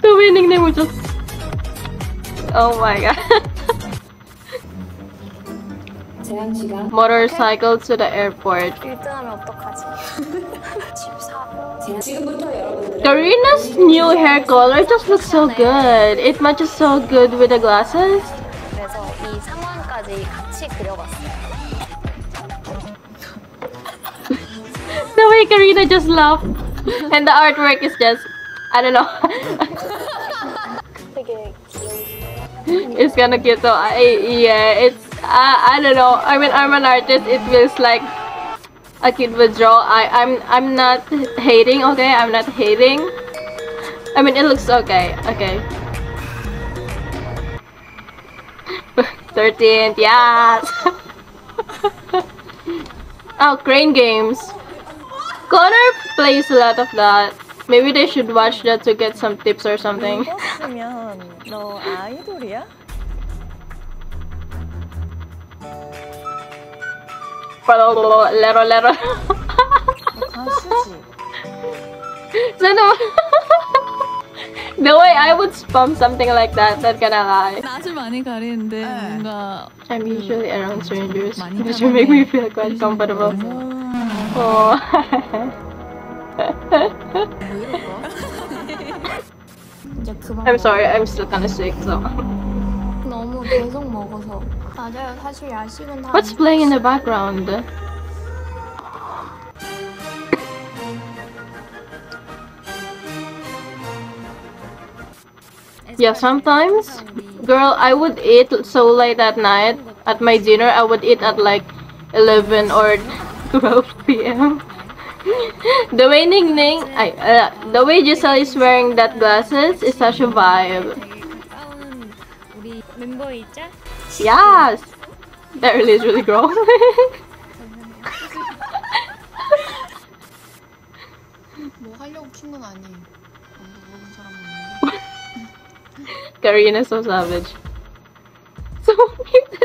The winning name was just... Oh my god. Motorcycle to the airport. Karina's new hair color just looks so good. It matches so good with the glasses. The way Karina just laughed. And the artwork is just... I don't know. It's kinda cute though. Yeah, it's... I don't know. I mean, I'm an artist. It feels like a kid would draw. I'm not hating, okay? I'm not hating. I mean, it looks okay. Okay. 13th, yes! Oh, crane games. Connor plays a lot of that. Maybe they should watch that to get some tips or something. 너 아이돌이야? Lero. 가수지. The way I would spam something like that kinda lie. 낯을 많이 가리는데 뭔가 I'm usually around strangers, which will make me feel quite comfortable. Oh. I'm sorry, I'm still kinda sick, so. 너무 계속 먹어서. 맞아요. 사실 야식은 다. What's playing in the background? Yeah, sometimes, girl, I would eat so late at night. At my dinner, I would eat at like 11 or 12 p.m. The way ningning, the way Giselle is wearing that glasses is such a vibe. Yes, that really is really grown. 뭐 하려고 킨 건 아니에요. 모르는 사람은. Karina is so savage. So cute.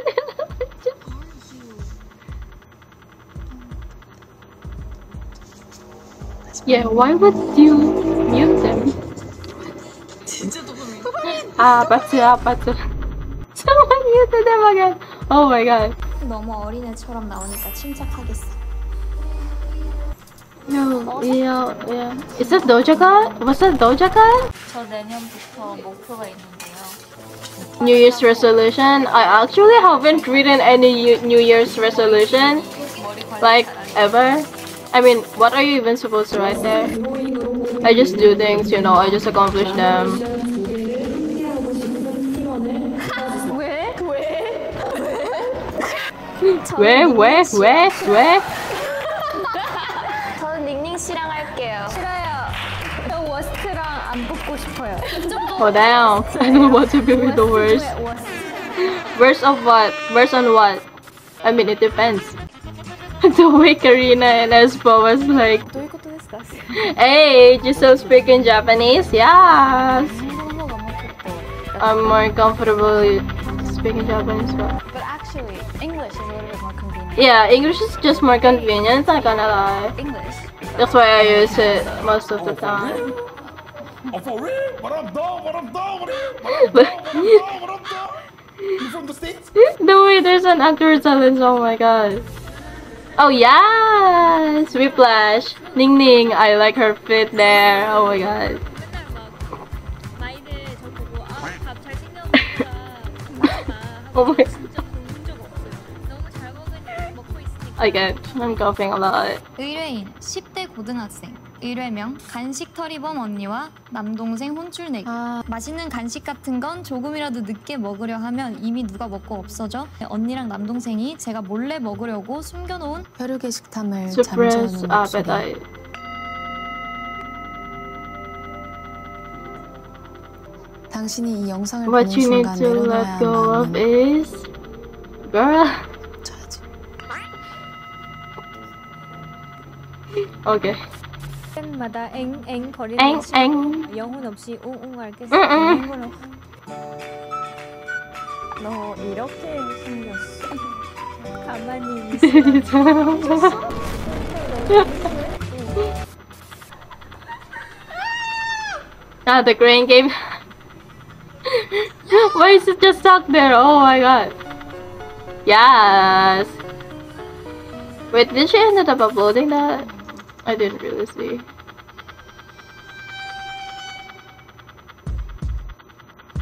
Yeah, why would you mute them? Patsu. Someone muted them again. Oh my god. 너무 어린애처럼 나오니까 침착하겠어. No, yeah. Is that Doja Cat? Was that Doja Cat? 저 내년부터 목표가 있는데요. New Year's resolution? I actually haven't written any New Year's resolution. Like, ever. I mean, what are you even supposed to write there? I just do things, you know, I just accomplish them. 왜? 저는 닝닝 씨랑 할게요. 싫어요. 저 워스트랑 안 붙고 싶어요. Oh damn, I don't want to be with the worst. Worst of what? Worst on what? I mean, it depends. The way Karina and AESPA was like, hey, Giselle speaking Japanese? Yes! I'm more comfortable speaking Japanese. But actually, English is a little bit more convenient. Yeah, English is just more convenient, not gonna lie. English. That's why I use it most of the time. Oh, for real? What up, dog? You from the States? The way there's an awkward silence, oh my god. Oh yes! Whiplash! Ningning, I like her fit there. Oh my god. Oh my god. I get, I'm coughing a lot. 의뢰인 10대 고등학생. 의뢰명 간식 털이범 언니와 남동생 혼쭐내기. 맛있는 간식 같은 건 조금이라도 늦게 먹으려 하면 이미 누가 먹고 없어져. 언니랑 남동생이 제가 몰래 먹으려고 숨겨놓은 혈육의 식탐을 Suppress 잠재우는 목소리. appetite. 당신이 이 영상을 What 보는 you need 순간 to let 내려놓아야 go 하는 of is... Girl. 쳐야지. Okay. 마다 엥엥 거리는 영혼 없이 웅웅 앓겠어. 너 이렇게 생겼어. 가만히 있어. Ah, the crane game. Why is it just stuck there? Oh my god. Yes. Wait, did she ended up uploading that? I didn't really see.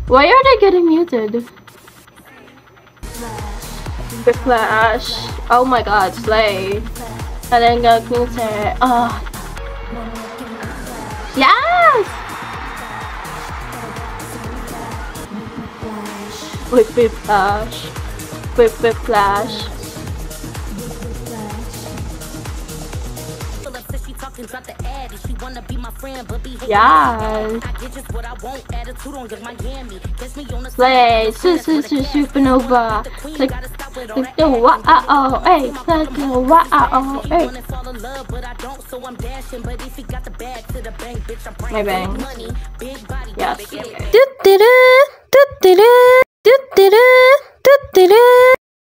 Why are they getting muted? The Flash. Oh my god, Slay. And then go Quincy. Oh. Yes! Whip Flash. Whip Flash. Yes. Slay, supernova. Like the wow, hey, like the wow, hey. My bang. Yes.